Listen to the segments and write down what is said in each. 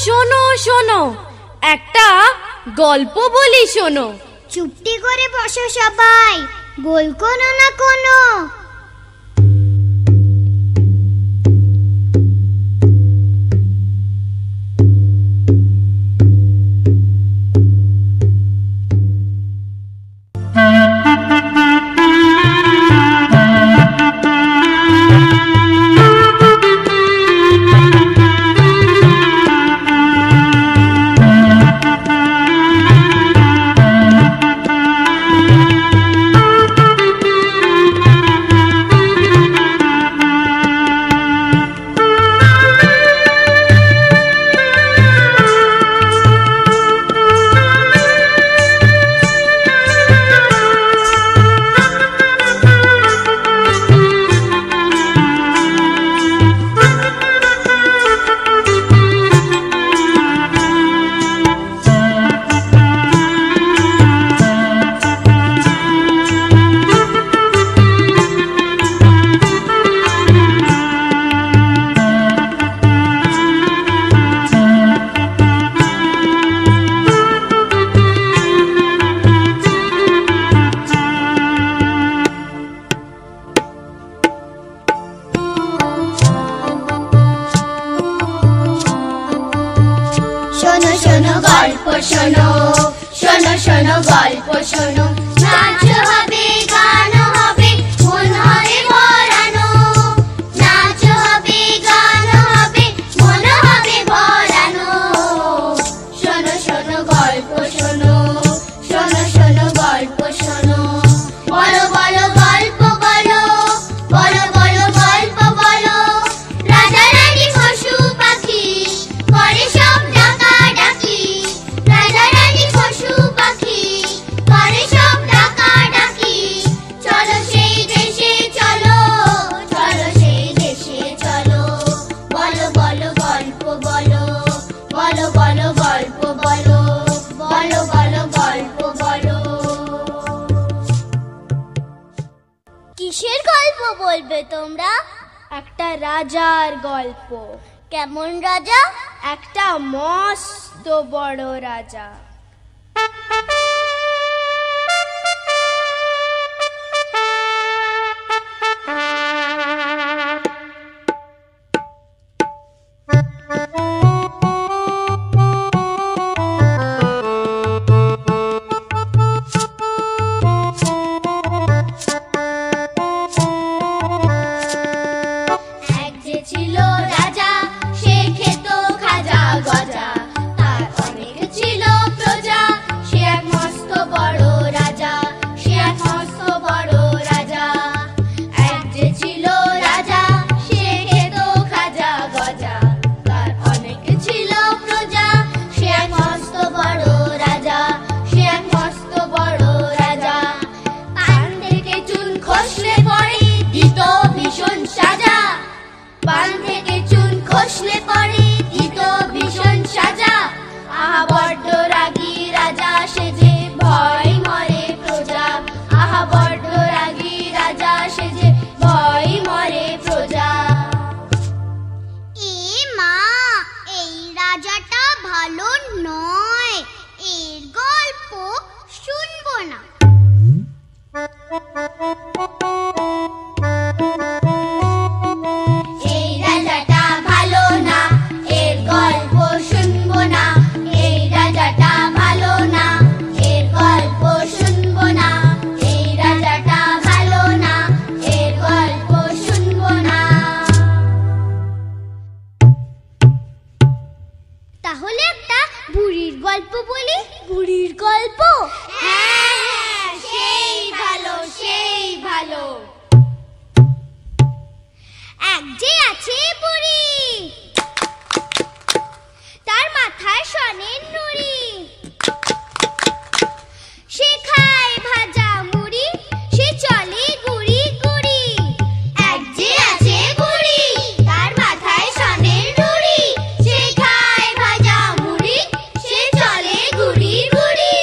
শোনো শোনো, একটা গল্প বলি শোনো। চুপটি করে বসো সবাই, বল কোনো না কোনো। শোনো শোনো গল্প শোনো, শোনো শোনো গল্প শোনো। নাচ হবে গান হবে মন হবে ভরানো, নাচ হবে গান হবে মন হবে ভরানো। শোনো শোনো গল্প শোনো, শোনো শোনো গল্প শোনো। বলো বলো গল্প বলো, বলো বলো গল্প বলো। রাজা রানী পশু পাখি করে সব ডাকাডাকি, রাজা রানী পশু পাখি করে সব ডাকাডাকি। চলো সেই দেশে চলো, চলো সেই দেশে চলো। বলো বলো গল্প বলো, বলো বলো গল্প বলো, বলো বলো গল্প বলো। কিসের গল্প বলবে তোমরা? একটা রাজার গল্প। কেমন রাজা? একটা মস্ত বড় রাজা। এক যে ছিল রাজা, সে খেত খাজা গজা। তার অনেক ছিল প্রজা, সে এক মস্ত বড় রাজা, সে এক মস্ত বড় রাজা। এক যে ছিল রাজা, সে খেত খাজা গজা। তার অনেক ছিল প্রজা, সে এক মস্ত বড় রাজা, সে এক মস্ত বড় রাজা। পান থেকে চুন খসলে পড়ে দিত ভীষণ সাজা, পান থেকে চুন খসলে পড়ে দিত ভীষণ সাজা। আহা বড্ড রাগী রাজা, সে যে ভয় মরে প্রজা। আহা বড্ড রাগী রাজা, সে যে ভয় মরে প্রজা। এ মা, এই রাজাটা ভালো নয়, এর গল্প শুনবো না। এই রাজাটা ভালো না, এর গল্প শুনবো না। এই রাজাটা ভালো না, এর গল্প শুনবো না। এই রাজাটা ভালো না, এর গল্প শুনবো না। তাহলে একটা বুড়ির গল্প বলি। বুড়ির গল্প? হ্যাঁ হ্যাঁ, সেই ভালো, সেই ভালো। এক যে আছে বুড়ি, তার মাথায় সনের নুড়ি। সে খায় ভাজা মুড়ি, সে চলে গুড়ি গুড়ি। এক যে আছে বুড়ি, তার মাথায় সনের নুড়ি। সে খায় ভাজা মুড়ি, সে চলে গুড়ি গুড়ি।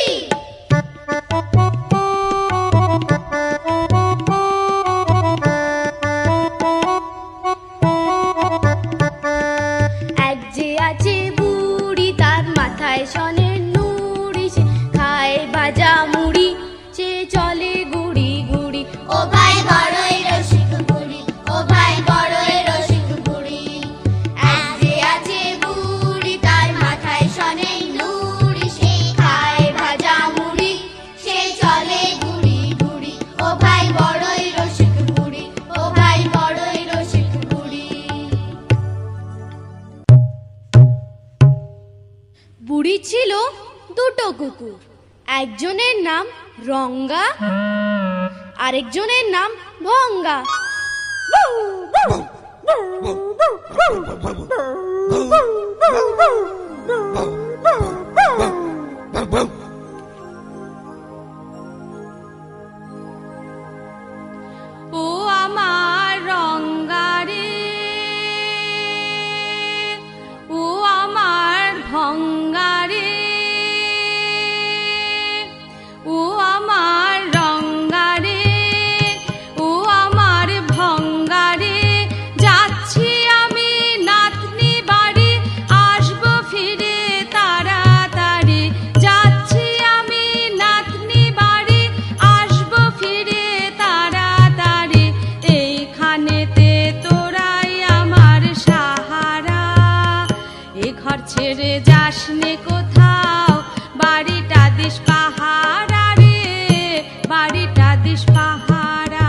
দুটো কুকুর, একজনের নাম রঙ্গা, আরেকজনের নাম ভঙ্গা। ও আমার রঙ্গা রে, ও আমার ভঙ্গা রে, ও আমার রঙ্গা রে, ও আমার ভঙ্গা রে, যাচ্ছি আমি নাতনি বাড়ি, আসবো ফিরে তাড়াতাড়ি, যাচ্ছি আমি নাতনি বাড়ি, আসবো ফিরে তাড়াতাড়ি, এইখানেতে তোরাই আমার সাহারা, এ ঘর ছেড়ে যাস নে কোথাও, বাড়িটা দিস পাহারা রে, বাড়িটা দিস পাহারা।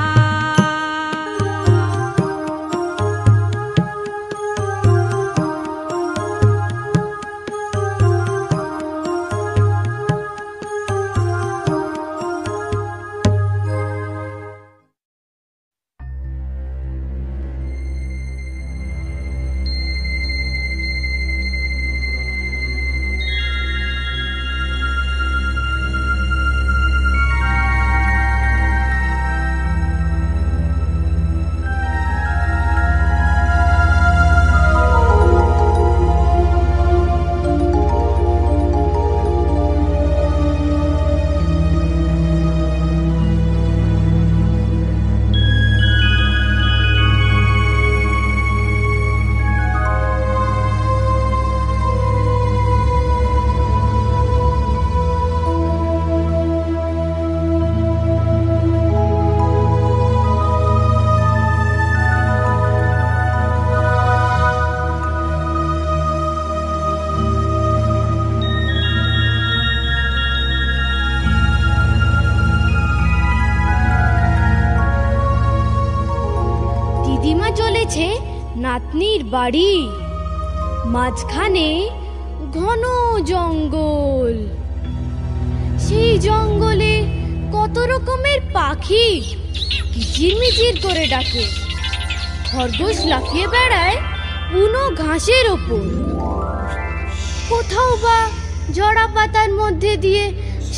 দিদিমা চলেছে নাতনির বাড়ি, মাঝখানে ঘন জঙ্গল, সেই জঙ্গলে কত রকমের পাখি কিচিরমিচির করে ডাকে, খরগোশ লাফিয়ে বেড়ায় বুনো ঘাসের ওপর, কোথাও বা ঝরা পাতার মধ্যে দিয়ে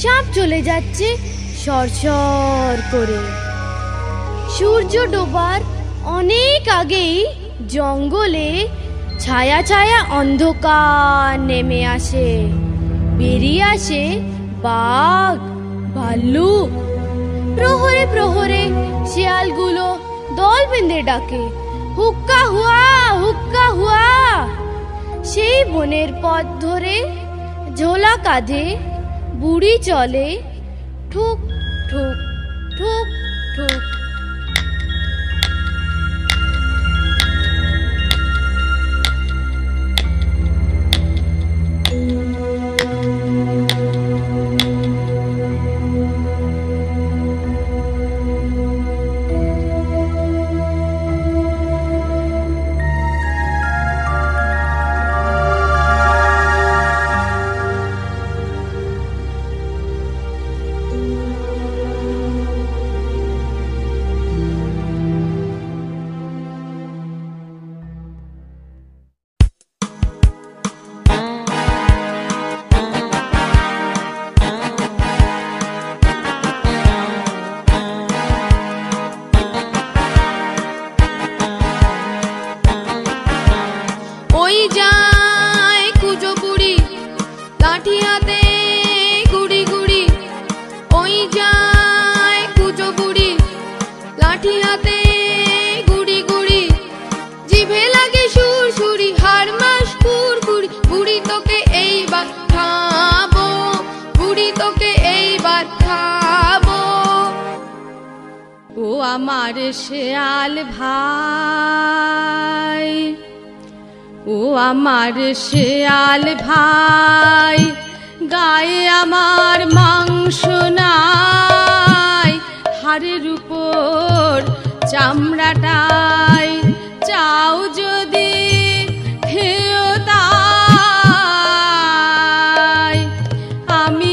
সাপ চলে যাচ্ছে সরসর করে। সূর্য ডোবার অনেক আগেই জঙ্গলে ছায়া ছায়া অন্ধকার নেমে আসে, বেরিয়ে আসে বাঘ, ভাল্লুক, প্রহরে প্রহরে শিয়ালগুলো দল বেঁধে ডাকে, হুক্কা হুয়া, হুক্কা হুয়া। সেই বনের পথ ধরে ঝোলা কাঁধে বুড়ি চলে, ঠুক ঠুক ঠুক ঠুক। আমার শেয়াল ভাই, ও আমার শেয়াল ভাই, গায়ে আমার মাংস নাই, হাড়ের উপর চামড়াটাই চাও যদি খেও তাই, আমি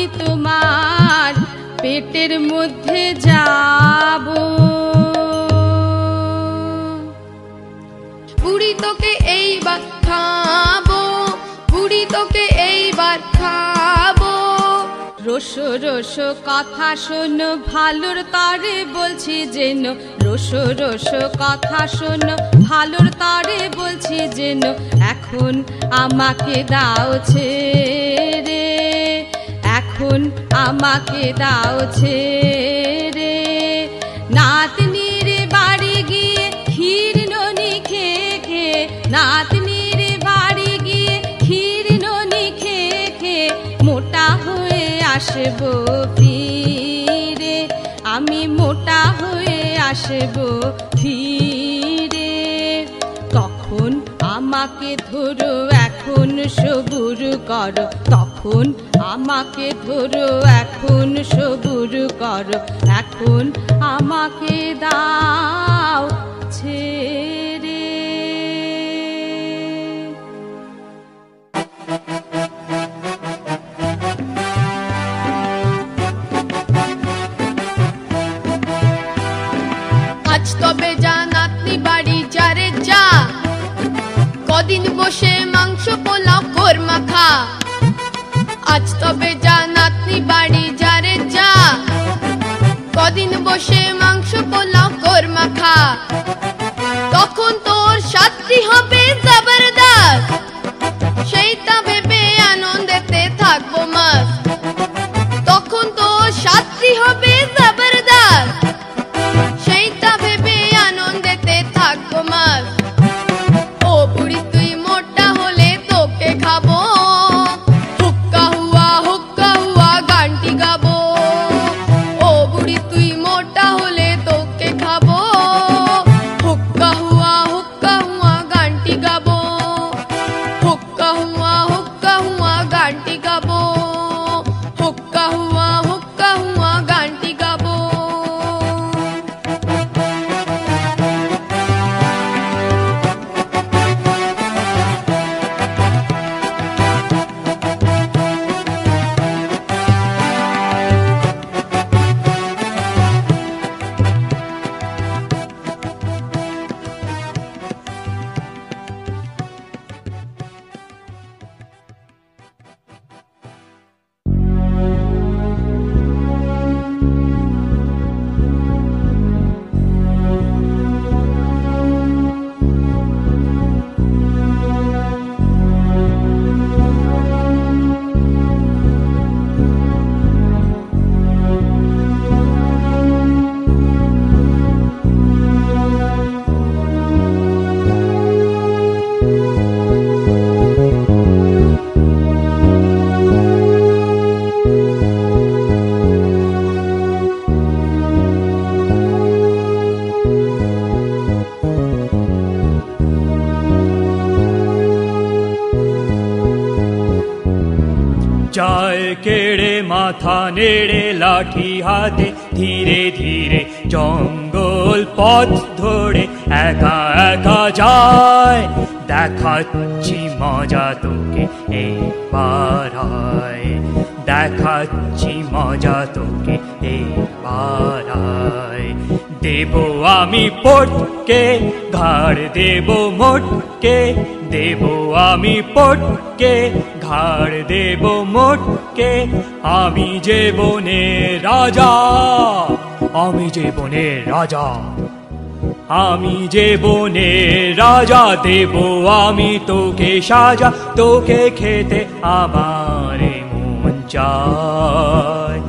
তোকে এইবার খাবো, বুড়ি তোকে এইবার খাবো। রসো রসো কথা শোনো, ভালোর তরে বলছি যেন, রসো রসো কথা শোনো, ভালোর তরে বলছি যেন, এখন আমাকে দাও ছেড়ে, এখন আমাকে দাও ছেড়ে। নাতনির বাড়ি গিয়ে ক্ষীর ননি খেয়ে খেয়ে, নাতনির বাড়ি গিয়ে ক্ষীর ননি খেয়ে খেয়ে মোটা হয়ে আসবো ফিরে, আমি মোটা হয়ে আসবো ফিরে। তখন আমাকে ধরো, এখন সবুর করো, তখন আমাকে ধরো, এখন সবুর করো, এখন আমাকে দাও ছেড়ে। আজ তবে যা নাতনি বাড়ি যারে যা, কদিন বসে মাংস পোলাও কোরমা খা। আজ তবে যা নাতনি বাড়ি যারে যা, কদিন বসে মাংস পোলাও কোরমা খা। তখন তোর সাথী হবে জবরদস্ত, সেইটা ভেবে আনন্দেতে থাকবো মস্ত। তখন তোর সাথী হবে জবরদস্ত, সেইটা ভেবে আনন্দেতে থাকবো মস্ত। ও বুড়ি তুই মোটা হলে তোকে খাবো, হুক্কা হুয়া গানটি গাবো। ও বুড়ি তুই মোটা হলে তোকে খাবো, হুক্কা হুয়া গানটি গাবো, হুক্কা হুয়া গানটি গাবো, হুক্কা হুয়া গানটি গাবো। চায় কেড়ে মাথা নেড়ে লাঠি হাতে ধীরে ধীরে জঙ্গল পথ ধরে একা একা যায়। দেখাচ্ছি মজা তোকে এই পাড়ায়, দেখাচ্ছি মজা তোকে এই পাড়ায়। দেব আমি পটকে ঘাড় দেব মোটকে, দেব আমি পটকে ঘাড় দেব মোটকে। আমি যে বনের রাজা, আমি যে বনের রাজা, আমি যে বনের রাজা। দেব আমি তোকে সাজা, তোকে খেতে আমার মন চায়।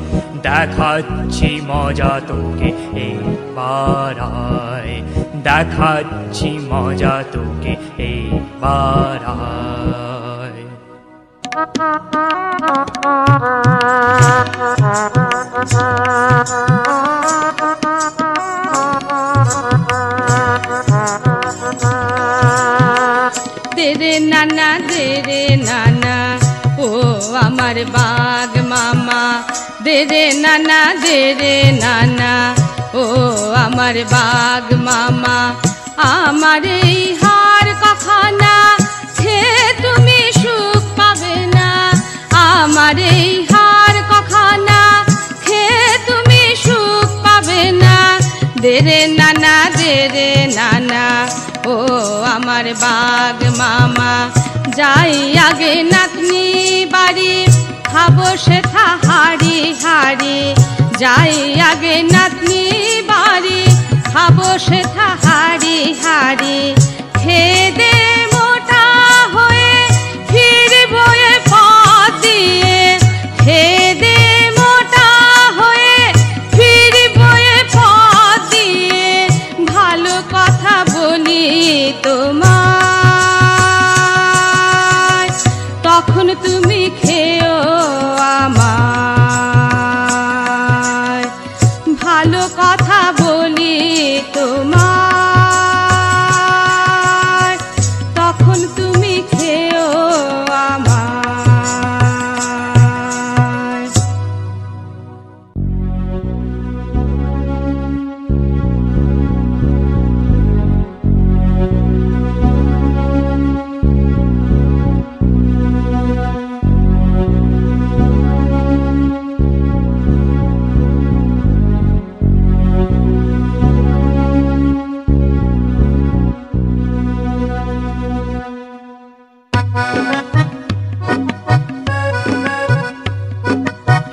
দেখাচ্ছি মজা তোকে এই পাড়ায়, দেখাচ্ছি মজা তোকে এই পাড়ায়। দেরে নানা দেরে নানা, ও আমার বাঘ মামা। দেরে নানা দেরে নানা, ও আমার বাঘ মামা। আমার এই হার কখনা খেয়ে তুমি সুখ পাবে না, আমার এই হার কখনা খেয়ে তুমি সুখ পাবে না। দেরে নানা দেরে নানা, ও ও আমার বাঘ মামা। যাই আগে নাতনি বাড়ি, খাবো সেথা হাড়ি হাড়ি। যাই আগে নাতনি বাড়ি, খাবো সেথা হাড়ি হাড়ি। খেয়ে দে মোটা হয়ে ফিরবো এ পথ দিয়ে। খেয়ে দে মোটা হয়ে ফিরবো এ পথ দিয়ে। ভালো কথা বলি তোমায়, তখন তুমি খেও আমায়। ভালো কথা বলি তোমায়, তখন তুমি খেও আমায়।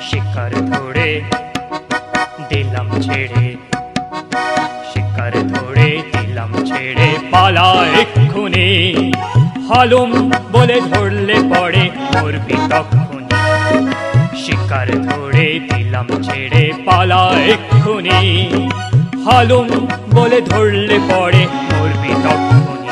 শিকার ধরে দিলাম ছেড়ে, শিকার ধরে দিলাম ছেড়ে, পালা এক্ষুনি। হালুম বলে ধরলে পড়ে মরবি তক্ষুনি। শিকার ধরে দিলাম ছেড়ে, পালা এক্ষুনি। হালুম বলে ধরলে পড়ে মরবি তক্ষুনি।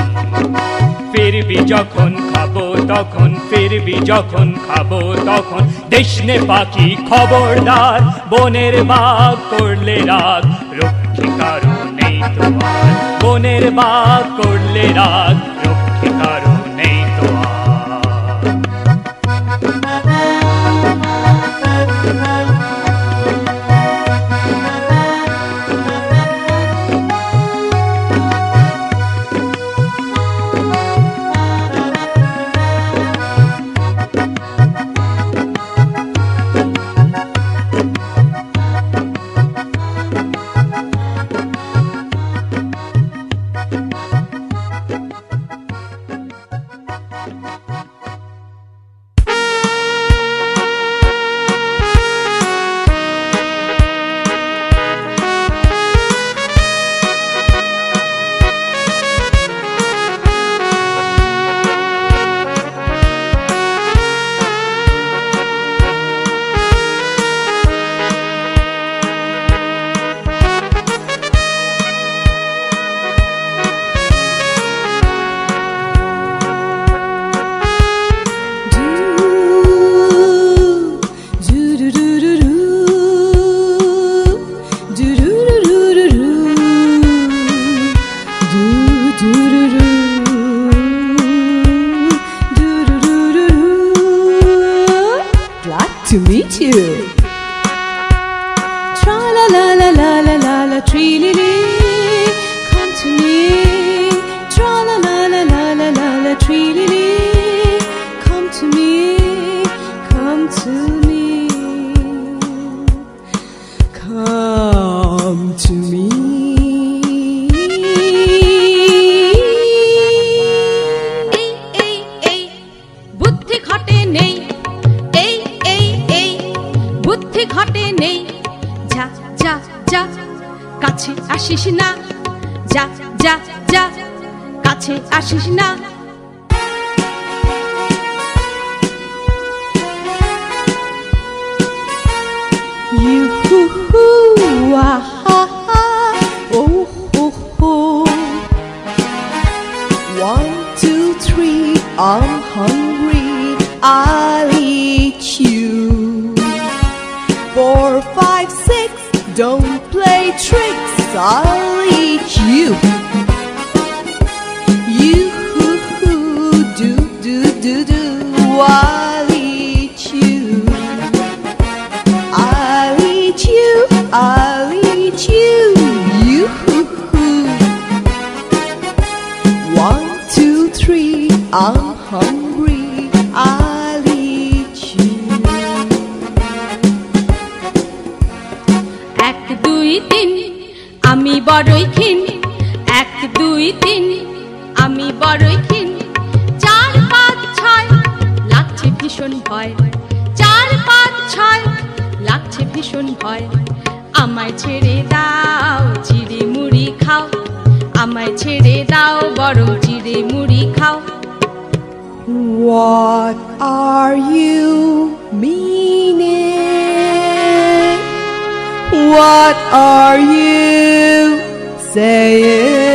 ফিরবি যখন খাবো তখন, ফিরবি যখন খাবো তখন। দেশনে পাখি খবরদার, বনের বাঘ করলে রাগ, রক্ষে কারো নেই তোমার। বনের বাঘ করলে রাগ, রক্ষে কারো নেই তোমার। To meet you. Tra la la la la la la la tree lily, come to me. Tra la la la la la la la tree lily, come to me, come to me, come to me. বুদ্ধি ঘটে নেই, বুদ্ধি ঘটে নেই। যা যা যা, কাছে আসিস না। যা যা যা, কাছে আসিস না। You hoo hoo, ah ha ha, oh ho ho. 1, 2, 3, I'm hungry, I'll eat you. 4, 5, 6, don't play tricks, I'll eat you. You hoo hoo, do do do do, I'll eat you. I'll eat you, I'll eat you. You hoo hoo. 1, 2, 3, I'm hungry, I'll eat you. 1, 2, 3, আমি বড়ই ক্ষীণ। 1, 2, 3, বড়ই ক্ষীণ। 4, 5, 6 লাগছে ভীষণ ভয়। 4, 5, 6 লাগছে ভীষণ ভয়। আমায় ছেড়ে দাও, চিড়ে মুড়ি খাও। আমায় ছেড়ে দাও, বরং চিড়ে মুড়ি খাও। What are you meaning? What are you saying?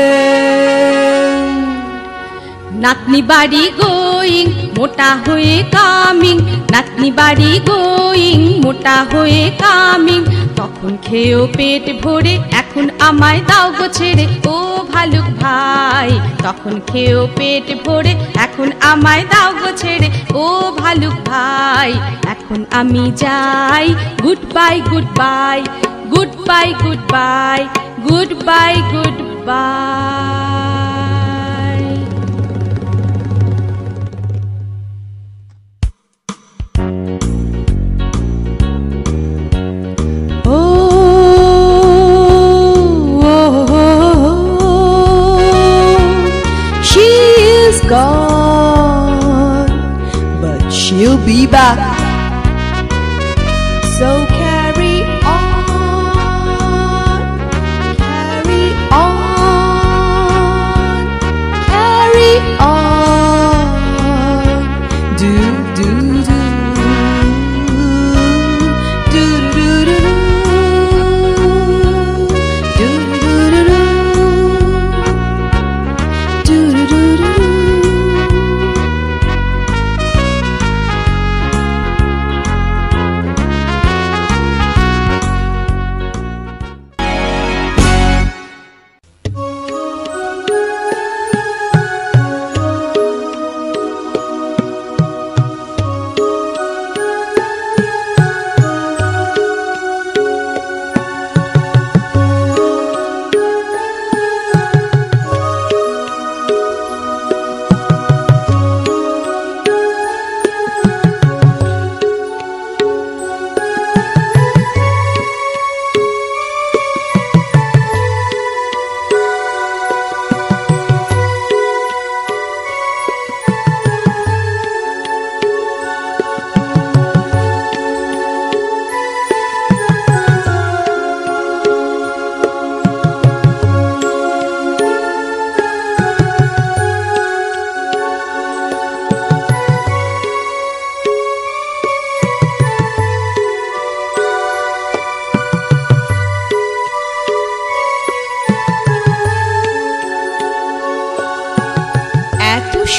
নাতনি বাড়ি গোয়িং, মোটা হয়ে কামিং। নাতনি বাড়ি গোয়িং, মোটা হয়ে কামিং। তখন খেয়েও পেট ভরে, এখন আমায় দাও গো ছেড়ে। ও ভালুক ভাই, তখন খেয়েও পেট ভরে, এখন আমায় দাও গো ছেড়ে। ও ভালুক ভাই, এখন আমি যাই। Good bye, good bye, good bye, good bye, good bye, good bye. She is gone, but she'll be back. So carry on, carry on, carry on. Do do do do do do do do do do.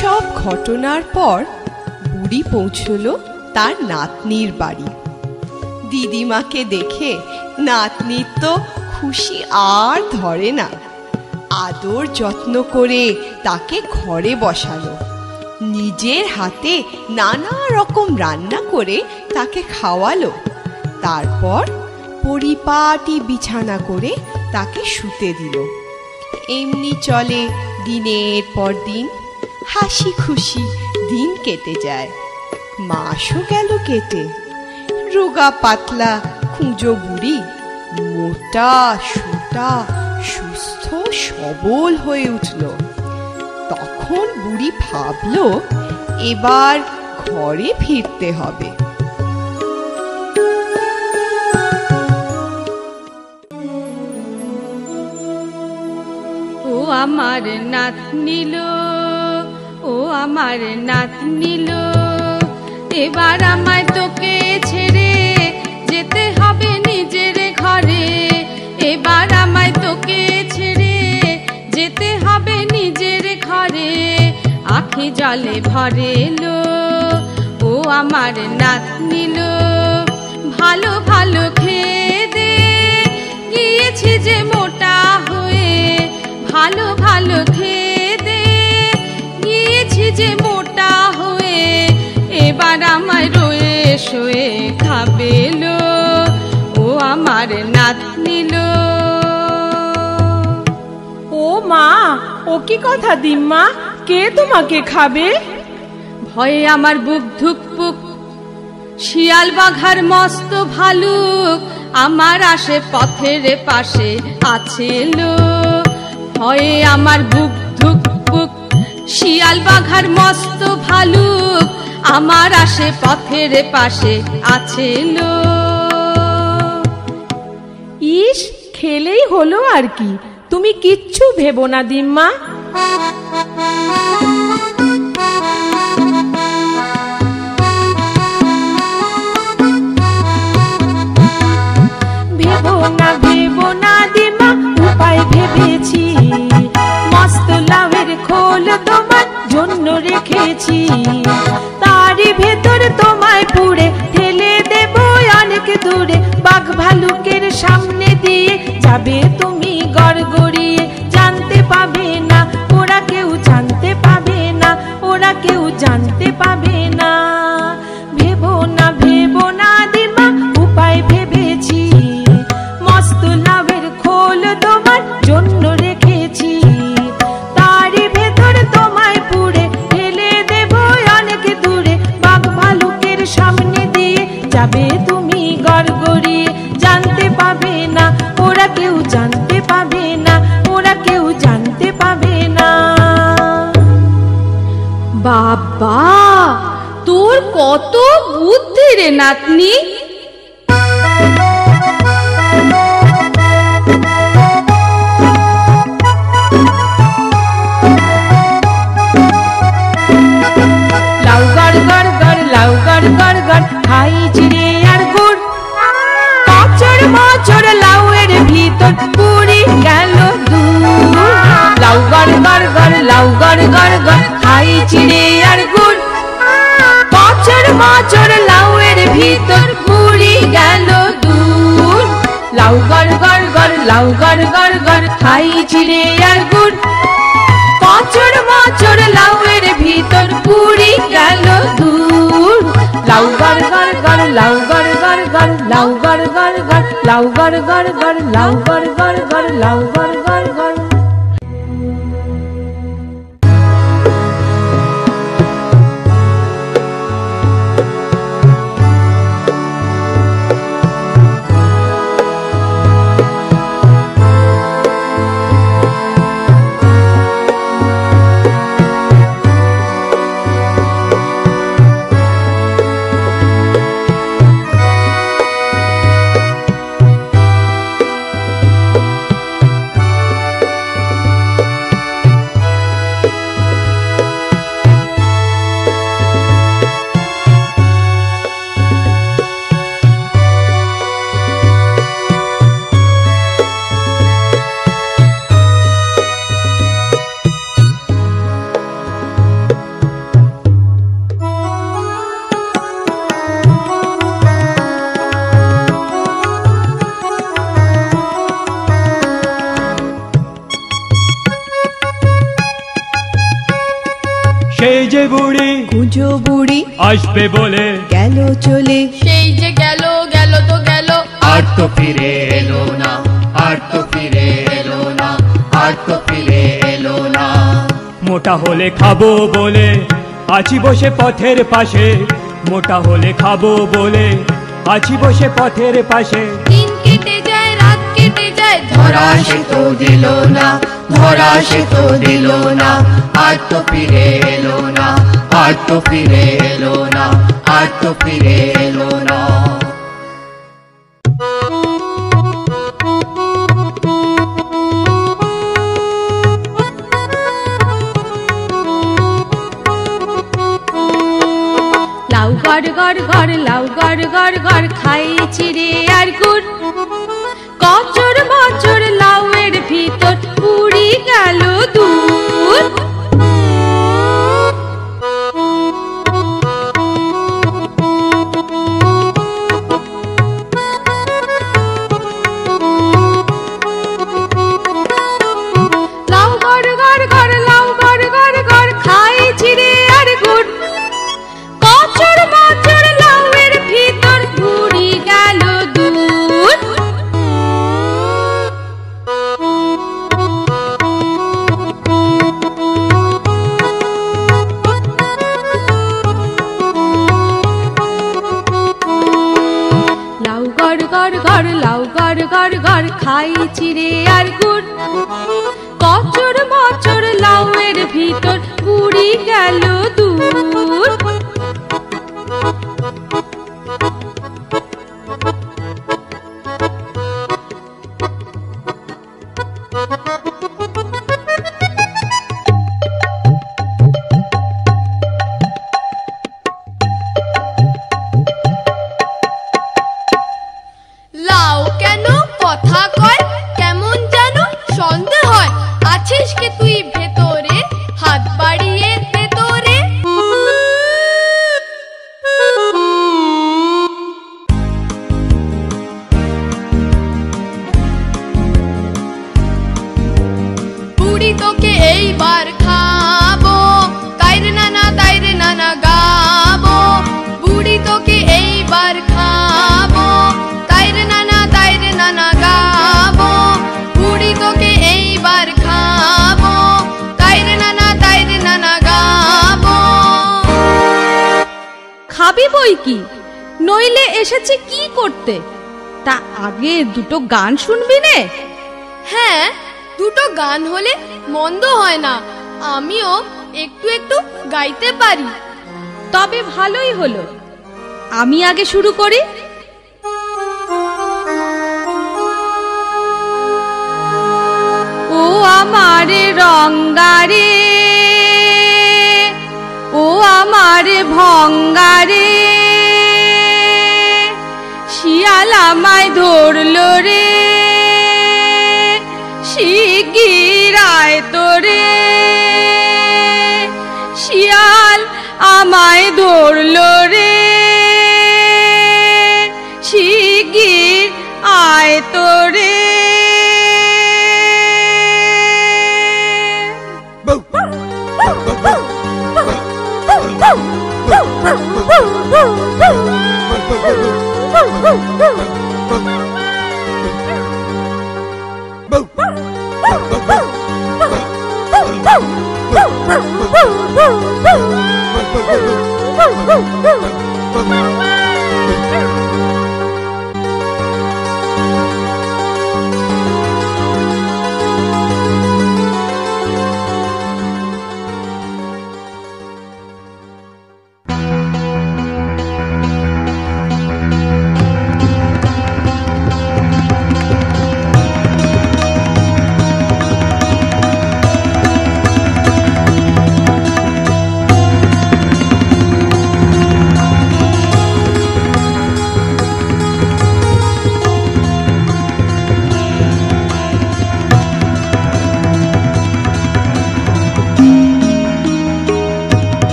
সব ঘটনার পর বুড়ি পৌঁছলো তার নাতনির বাড়ি। দিদিমাকে দেখে নাতনির তো খুশি আর ধরে না। আদর যত্ন করে তাকে ঘরে বসালো। নিজের হাতে নানা রকম রান্না করে তাকে খাওয়ালো। তারপর পরিপাটি বিছানা করে তাকে শুতে দিল। এমনি চলে দিনের পর দিন। হাসি খুশি দিন কেটে যায়। মাসও গেল কেটে। রোগা পাতলা কুঁজো বুড়ি মোটা সোটা সুস্থ সবল হয়ে উঠল। তখন বুড়ি ভাবলো এবার ঘরে ফিরতে হবে। ও আমার নাতনি লো, ও আমার নাতনি লো, এবার আমায় তোকে ছেড়ে যেতে হবে নিজের ঘরে। এবার আমায় তোকে ছেড়ে যেতে হবে নিজের ঘরে। আখি জলে ভরে লো, ও আমার নাতনি লো, ভালো ভালো খেয়ে দে, গিয়েছি যে মোটা হয়ে। ভালো ভালো খেয়ে দে, গিয়েছি যে মোটা হয়ে। এবার আমায় রয়ে শোয়ে খাবে লো, ও আমার নাতনি লো। ও মা, ও কি কথা দিম্মা, কে তোমাকে খাবে? ভয়ে আমার বুক ধুকপুক, শিয়াল বাঘার মস্ত ভালুক আমার আসে পথের পাশে আছে লো। ভয়ে আমার বুক ধুকপুক, শিয়াল বাঘার মস্ত ভালুক, আমার আসে পথের পাশে আছে লোক। ইস, খেলেই হলো আর কি, তুমি কিচ্ছু ভেবো না দিম্মা। ভেবো না দিম্মা, উপায় ভেবেছি, মস্ত লাউয়ের খোল তোমার জন্য রেখেছি, তারই ভেতর তোমায় পুড়ে ঠেলে দেবো অনেক দূরে, বাঘ ভালুকের সামনে দিয়ে যাবে তুমি গড়গড়িয়ে, জানতে পাবে না ওরা, কেউ জানতে পাবে না ওরা, কেউ জানতে পাবে না। ভেবো না দিমা, উপায় ভেবেছি, মস্ত লাউয়ের খোল তোমার জন্য রেখেছি, তারই ভেতর তোমায় পুড়ে ঠেলে দেবো অনেক দূরে, বাঘ ভালুকের সামনে দিয়ে যাবে তুমি গড়গড়িয়ে, জানতে পাবে না ওরা, কেউ জানতে পাবে না ওরা, কেউ জানতে পাবে না। বাবা, তোর কত বুদ্ধি রে নাতনি। লাউ গড় গড় গড়, লাউ গড় গড় গড়, খাই চিড়ে আর গুড়, কচড় মচড় লাউয়ের ভিতর পুরি গেল দূর। লাউ গড় গড় গড়, লাউ গড় গড় গড়, খাই চিড়ে আর গুড়, কচড় মচড় লাউয়ের ভিতর পুরি গেল দূর। লাউ গড় গড় গড়, লাউ গড় গড় গড়, খাই চিড়ে আর গুড়, কচড় মচড় লাউয়ের ভিতর পুরি গেল দূর। লাউ গড় গড় গড়, লাউ গড় গড় গড়, লাউ গড় গড় গড়, লাউ গড় গড় গড়, লাউ গড় গড় গড়, লাউ গড় গড় গড়। সেই যে বুড়ি কুঁজো বুড়ি আসবে বলে গেল চলে, সেই যে গেল গেল তো গেল, আর তো ফিরে এলো না, আর তো ফিরে এলো না, আর তো ফিরে এলো না। মোটা হলে খাবো বলে আছি বসে পথের পাশে, মোটা হলে খাবো বলে আছি বসে পথের পাশে। দিন কেটে যায় রাত কেটে যায়, ধরা সে তো দিল না, ধরা সে তো দিল না, আর তো ফিরে এলো না, আর তো ফিরে এলো না, আর তো ফিরে এলো না। লাউ গড় গড় গড়, লাউ গড় গড় গড়, খাই চিড়ে আর গুড়, কচড় মচড় লাউয়ের ভিতর পুরি গেল দূর। লাউ গড় গড় গড়, লাউ গড় গড় গড়, খাই চিড়ে আর গুড়, কচড় মচড় লাউয়ের ভিতর পুরি গেল দূর। লাউ গড় গড় গড়, লাউ গড় গড় গড়, খাই চিড়ে আর গুড়, কচড় মচড় লাউয়ের ভিতর পুরি তোকে এইবার খাবো, তাইরে নানা গাবো। বুড়ি তোকে এইবার খাবো, তাইরে নানা গাবো। বুড়ি তোকে এইবার খাবো, তাইরে নানা গাবো। খাবি বই কি, নইলে এসেছি কি করতে? তা আগে দুটো গান শুনবি নে? হ্যাঁ, দুটো গান হলে মন্দ হয় না, আমিও একটু একটু গাইতে পারি। তবে ভালোই হলো, আমি আগে শুরু করি। ও আমার রঙ্গারে, ও আমার ভঙ্গারে, শিয়াল আমায় ধরলো রে, শিগগির আয় তোরে। শিয়াল আমায় ধরলো রে, শিগগির আয় তোরে।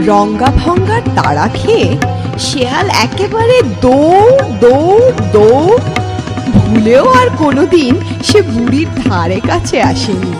রঙ্গা ভঙ্গার তাড়া খেয়ে শেয়াল একেবারে দৌড় দৌড় দৌড়। ভুলেও আর কোনোদিন সে বুড়ির ধারে কাছে আসেনি।